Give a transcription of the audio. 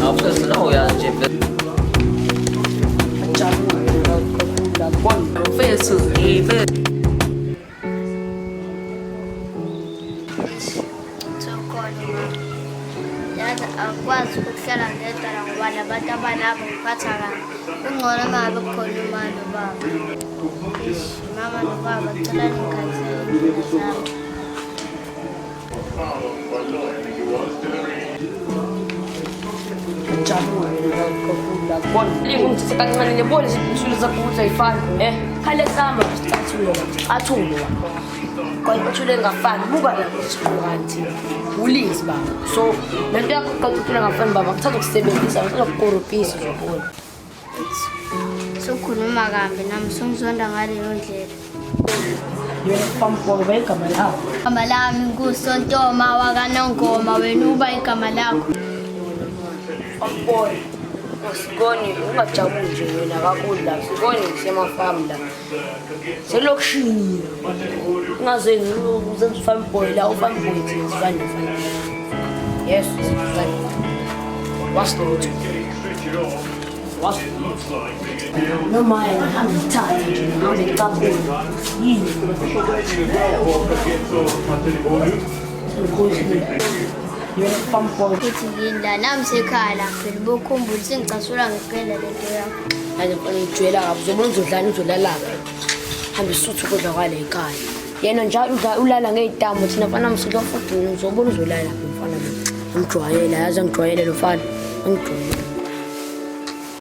Arkasına o yani cepte. Professor gibi. Yani akwazi ukuhlala ngedwa ngoba nabantu abanabo ngiphatha kabi. Kungcono ngabe khona imali nobaba. Mama nobaba cela ningikhathele iy'mpilo zami. Lingumthetho kancane lebona izithulu zakho ukuthi ayifani khale sihamba sicathulo athule kodwa uthule engafani buka lapho siqokanti ulisi baba so lento yakho kacuthula engafani baba ngithatha ukusebenzisa ngithatha ukukorobhisa uzobona Sokhuluma kambi nami songizonda ngaleyo ndlela. yena pampo igama lakho Igama lami nguSontoma wakanongoma wena uba igama lakho. pampo Sikoni ungajabuli nje wena kakhulu la Sikoni ngisemafamu la selokishini ungaze ngizenza fanboy la ufanboy thina sifanye yes sifanye what's the route noma ngihamba ngithatha nje ngihambe ngicabule yini yena pampo Uthi yini nami sekhaya la phela bokhumbula sengicasula ngempela lento yakho. hayi mfana ngijwayela kabi uzobona uzodlala uzolala hambe isuthu kodwa kwale ekhaya yena njalo ulala ngey'tambo thina mfana msuthu futhi uzobona uzolala mfana ngijwayela yazi ngijwayele lo mfana ngijwayele